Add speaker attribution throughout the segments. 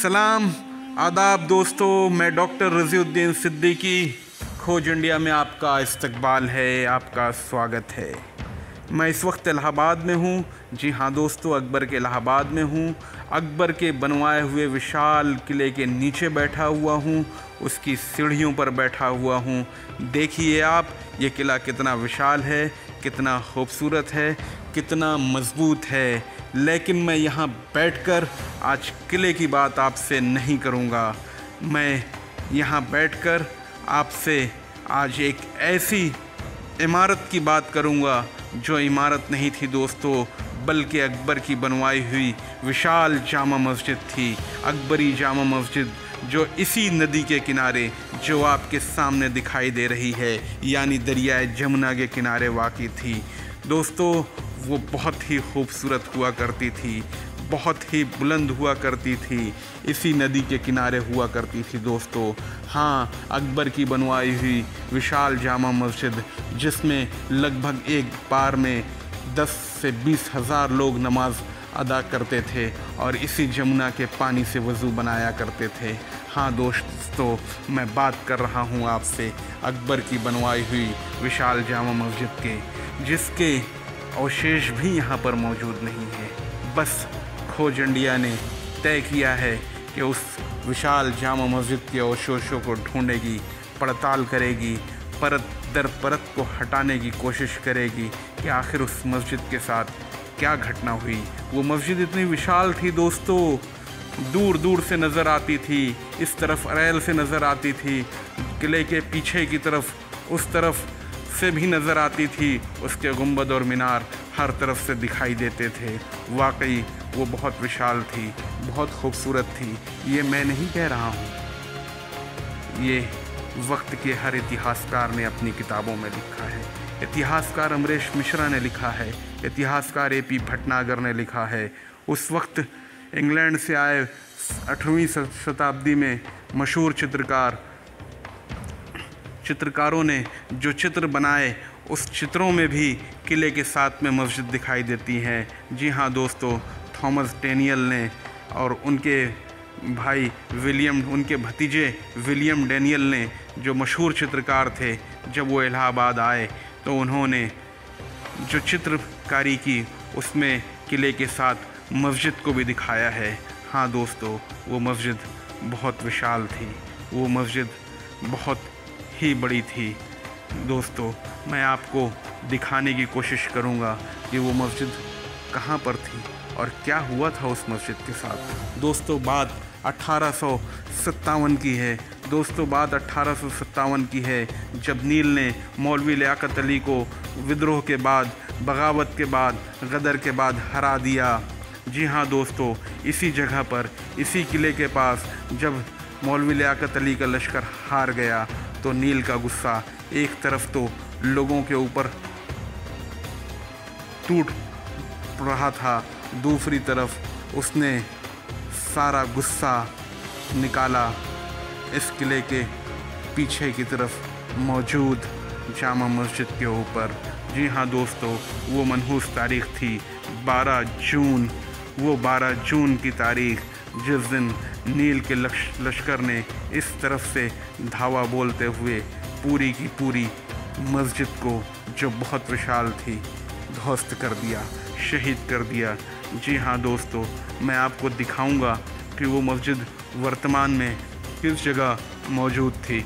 Speaker 1: सलाम आदाब दोस्तों, मैं डॉक्टर रज़ीउद्दीन सिद्दीकी। खोज इंडिया में आपका इस्तकबाल है, आपका स्वागत है। मैं इस वक्त इलाहाबाद में हूँ। जी हाँ दोस्तों, अकबर के इलाहाबाद में हूँ। अकबर के बनवाए हुए विशाल किले के नीचे बैठा हुआ हूँ, उसकी सीढ़ियों पर बैठा हुआ हूँ। देखिए आप, ये किला कितना विशाल है, कितना खूबसूरत है, कितना मज़बूत है। लेकिन मैं यहाँ बैठकर आज किले की बात आपसे नहीं करूँगा। मैं यहाँ बैठकर आपसे आज एक ऐसी इमारत की बात करूँगा जो इमारत नहीं थी दोस्तों, बल्कि अकबर की बनवाई हुई विशाल जामा मस्जिद थी। अकबरी जामा मस्जिद जो इसी नदी के किनारे जो आपके सामने दिखाई दे रही है, यानी दरियाए जमुना के किनारे वाक़ई थी। दोस्तों वो बहुत ही खूबसूरत हुआ करती थी, बहुत ही बुलंद हुआ करती थी, इसी नदी के किनारे हुआ करती थी दोस्तों। हाँ, अकबर की बनवाई हुई विशाल जामा मस्जिद जिसमें लगभग एक बार में 10 से 20 हज़ार लोग नमाज अदा करते थे और इसी जमुना के पानी से वज़ू बनाया करते थे। हाँ दोस्तों, मैं बात कर रहा हूँ आपसे अकबर की बनवाई हुई विशाल जामा मस्जिद के, जिसके अवशेष भी यहाँ पर मौजूद नहीं है। बस खोज इंडिया ने तय किया है कि उस विशाल जामा मस्जिद के अवशेषों को ढूंढेगी, पड़ताल करेगी, परत दर परत को हटाने की कोशिश करेगी कि आखिर उस मस्जिद के साथ क्या घटना हुई। वो मस्जिद इतनी विशाल थी दोस्तों, दूर दूर से नज़र आती थी। इस तरफ अरैल से नज़र आती थी, किले के पीछे की तरफ उस तरफ से भी नज़र आती थी। उसके गुंबद और मीनार हर तरफ से दिखाई देते थे। वाकई वो बहुत विशाल थी, बहुत खूबसूरत थी। ये मैं नहीं कह रहा हूँ, ये वक्त के हर इतिहासकार ने अपनी किताबों में लिखा है। इतिहासकार अमरीश मिश्रा ने लिखा है, इतिहासकार AP भटनागर ने लिखा है। उस वक्त इंग्लैंड से आए 8वीं शताब्दी में मशहूर चित्रकारों ने जो चित्र बनाए, उस चित्रों में भी किले के साथ में मस्जिद दिखाई देती है। जी हाँ दोस्तों, थॉमस डैनियल ने और उनके भाई उनके भतीजे विलियम डैनियल ने, जो मशहूर चित्रकार थे, जब वो इलाहाबाद आए तो उन्होंने जो चित्रकारी की उसमें किले के साथ मस्जिद को भी दिखाया है। हाँ दोस्तों, वो मस्जिद बहुत विशाल थी, वो मस्जिद बहुत ही बड़ी थी। दोस्तों मैं आपको दिखाने की कोशिश करूँगा कि वो मस्जिद कहाँ पर थी और क्या हुआ था उस मस्जिद के साथ। दोस्तों बात 1857 की है। दोस्तों बात 1857 की है, जब नील ने मौलवी लियाकत अली को विद्रोह के बाद, बगावत के बाद, गदर के बाद हरा दिया। जी हाँ दोस्तों, इसी जगह पर, इसी किले के पास जब मौलवी लियाकत अली का लश्कर हार गया तो नील का गुस्सा एक तरफ तो लोगों के ऊपर टूट रहा था, दूसरी तरफ उसने सारा गुस्सा निकाला इस किले के पीछे की तरफ मौजूद जामा मस्जिद के ऊपर। जी हाँ दोस्तों, वो मनहूस तारीख़ थी 12 जून। वो 12 जून की तारीख़ जिस दिन नील के लश्कर ने इस तरफ से धावा बोलते हुए पूरी की पूरी मस्जिद को, जो बहुत विशाल थी, ध्वस्त कर दिया, शहीद कर दिया। जी हाँ दोस्तों, मैं आपको दिखाऊंगा कि वो मस्जिद वर्तमान में किस जगह मौजूद थी।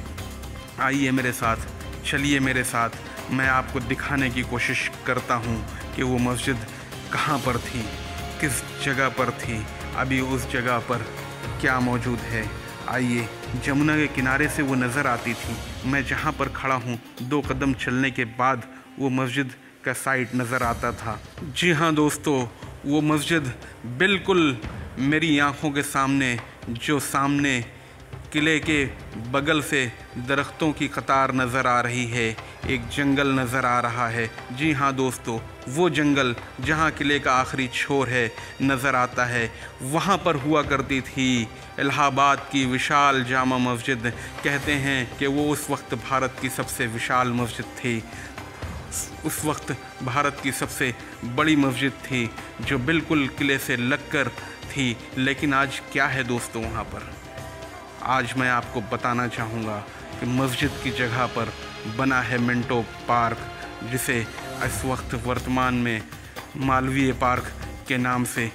Speaker 1: आइए मेरे साथ, चलिए मेरे साथ, मैं आपको दिखाने की कोशिश करता हूँ कि वो मस्जिद कहाँ पर थी, किस जगह पर थी, अभी उस जगह पर क्या मौजूद है। आइए, जमुना के किनारे से वो नज़र आती थी। मैं जहाँ पर खड़ा हूँ, 2 कदम चलने के बाद वो मस्जिद का साइट नज़र आता था। जी हाँ दोस्तों, वो मस्जिद बिल्कुल मेरी आँखों के सामने, जो सामने किले के बगल से दरख्तों की कतार नज़र आ रही है, एक जंगल नज़र आ रहा है। जी हाँ दोस्तों, वो जंगल जहाँ किले का आखिरी छोर है नज़र आता है, वहाँ पर हुआ करती थी इलाहाबाद की विशाल जामा मस्जिद। कहते हैं कि वो उस वक्त भारत की सबसे विशाल मस्जिद थी, उस वक्त भारत की सबसे बड़ी मस्जिद थी, जो बिल्कुल किले से लगकर थी, लेकिन आज क्या है दोस्तों वहाँ पर? आज मैं आपको बताना चाहूँगा कि मस्जिद की जगह पर बना है मिंटो पार्क, जिसे इस वक्त वर्तमान में मालवीय पार्क के नाम से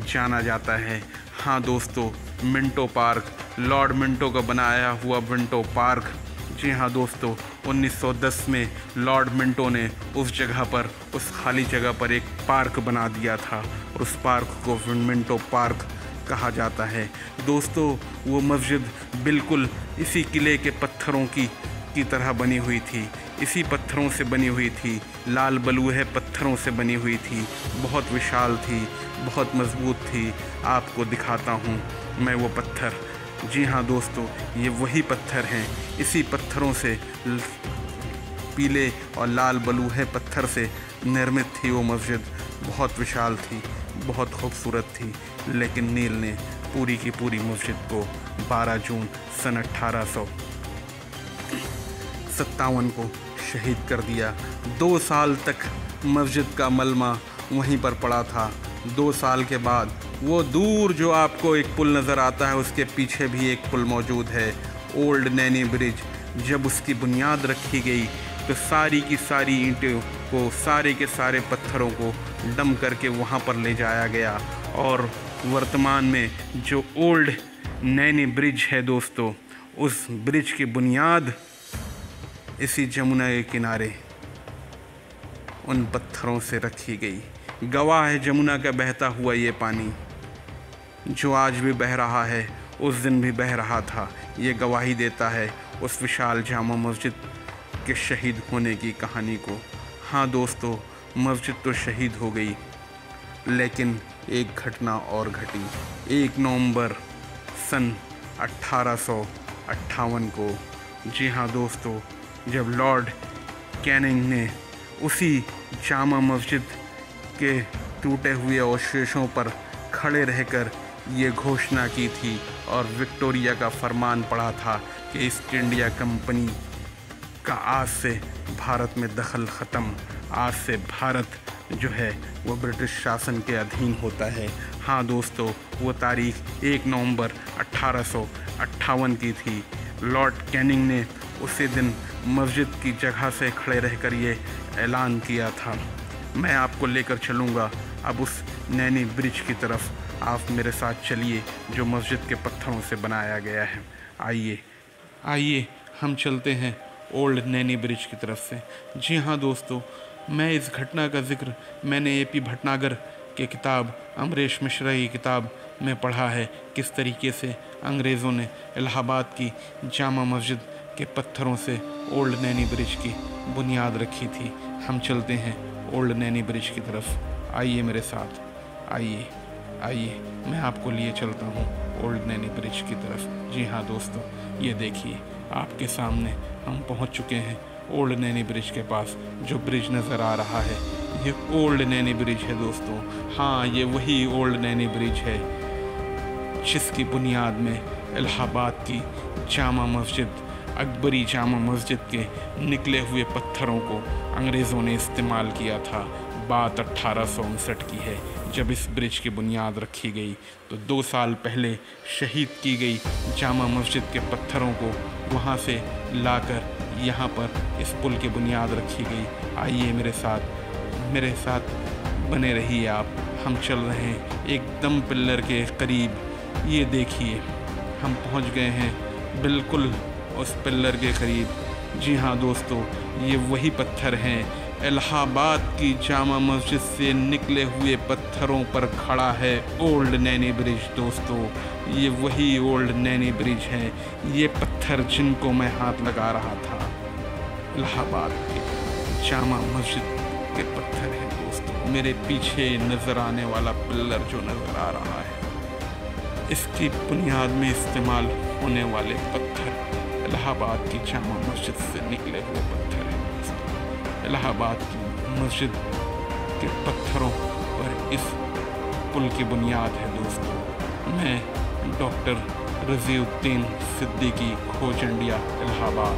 Speaker 1: जाना जाता है। हाँ दोस्तों, मिंटो पार्क, लॉर्ड मिंटो का बनाया हुआ मिंटो पार्क। जी हाँ दोस्तों, 1910 में लॉर्ड मिंटो ने उस जगह पर, उस खाली जगह पर एक पार्क बना दिया था और उस पार्क को मिंटो पार्क कहा जाता है। दोस्तों, वो मस्जिद बिल्कुल इसी किले के पत्थरों की तरह बनी हुई थी, इसी पत्थरों से बनी हुई थी, लाल बलूहे पत्थरों से बनी हुई थी, बहुत विशाल थी, बहुत मजबूत थी। आपको दिखाता हूँ मैं वो पत्थर। जी हाँ दोस्तों, ये वही पत्थर हैं, इसी पत्थरों से, पीले और लाल बलूहे पत्थर से निर्मित थी वो मस्जिद। बहुत विशाल थी, बहुत खूबसूरत थी, लेकिन नील ने पूरी की पूरी मस्जिद को 12 जून सन 1857 को शहीद कर दिया। 2 साल तक मस्जिद का मलमा वहीं पर पड़ा था। 2 साल के बाद वो दूर जो आपको एक पुल नज़र आता है, उसके पीछे भी एक पुल मौजूद है, ओल्ड नैनी ब्रिज। जब उसकी बुनियाद रखी गई तो सारी की सारी ईंटों को, सारे के सारे पत्थरों को डम करके वहाँ पर ले जाया गया और वर्तमान में जो ओल्ड नैनी ब्रिज है दोस्तों, उस ब्रिज की बुनियाद इसी जमुना के किनारे उन पत्थरों से रखी गई। गवाह है जमुना का बहता हुआ ये पानी, जो आज भी बह रहा है, उस दिन भी बह रहा था। ये गवाही देता है उस विशाल जामा मस्जिद के शहीद होने की कहानी को। हाँ दोस्तों, मस्जिद तो शहीद हो गई, लेकिन एक घटना और घटी। 1 नवंबर सन 1858 को, जी हाँ दोस्तों, जब लॉर्ड कैनिंग ने उसी जामा मस्जिद के टूटे हुए अवशेषों पर खड़े रहकर ये घोषणा की थी और विक्टोरिया का फरमान पड़ा था कि ईस्ट इंडिया कंपनी का आज से भारत में दखल ख़त्म, आज से भारत जो है वो ब्रिटिश शासन के अधीन होता है। हाँ दोस्तों, वो तारीख 1 नवंबर 1858 की थी। लॉर्ड कैनिंग ने उसी दिन मस्जिद की जगह से खड़े रहकर ये ऐलान किया था। मैं आपको लेकर चलूँगा अब उस नैनी ब्रिज की तरफ। आप मेरे साथ चलिए, जो मस्जिद के पत्थरों से बनाया गया है। आइए हम चलते हैं ओल्ड नैनी ब्रिज की तरफ से। जी हाँ दोस्तों, मैं इस घटना का जिक्र मैंने AP भटनागर के किताब, अमरेश मिश्रा की किताब में पढ़ा है, किस तरीके से अंग्रेज़ों ने इलाहाबाद की जामा मस्जिद के पत्थरों से ओल्ड नैनी ब्रिज की बुनियाद रखी थी। हम चलते हैं ओल्ड नैनी ब्रिज की तरफ। आइए मेरे साथ, आइए मैं आपको लिए चलता हूँ ओल्ड नैनी ब्रिज की तरफ। जी हाँ दोस्तों, ये देखिए आपके सामने हम पहुँच चुके हैं ओल्ड नैनी ब्रिज के पास। जो ब्रिज नज़र आ रहा है ये ओल्ड नैनी ब्रिज है दोस्तों। हाँ, ये वही ओल्ड नैनी ब्रिज है जिसकी बुनियाद में इलाहाबाद की जामा मस्जिद, अकबरी जामा मस्जिद के निकले हुए पत्थरों को अंग्रेज़ों ने इस्तेमाल किया था। बात 1859 की है, जब इस ब्रिज की बुनियाद रखी गई। तो 2 साल पहले शहीद की गई जामा मस्जिद के पत्थरों को वहाँ से लाकर यहाँ पर इस पुल की बुनियाद रखी गई। आइए मेरे साथ बने रहिए आप। हम चल रहे हैं एकदम पिल्लर के करीब। ये देखिए हम पहुँच गए हैं बिल्कुल उस पिल्लर के करीब। जी हाँ दोस्तों, ये वही पत्थर हैं। इलाहाबाद की जामा मस्जिद से निकले हुए पत्थरों पर खड़ा है ओल्ड नैनी ब्रिज दोस्तों। ये वही ओल्ड नैनी ब्रिज है। ये पत्थर जिनको मैं हाथ लगा रहा था, इलाहाबाद के जामा मस्जिद के पत्थर हैं दोस्तों। मेरे पीछे नज़र आने वाला पिल्लर जो नज़र आ रहा है, इसकी बुनियाद में इस्तेमाल होने वाले पत्थर इलाहाबाद की जामा मस्जिद से निकले हुए पत्थर हैं। इलाहाबाद की मस्जिद के पत्थरों पर इस पुल की बुनियाद है दोस्तों। मैं डॉक्टर रज़ीउद्दीन सिद्दीकी, खोज इंडिया, इलाहाबाद।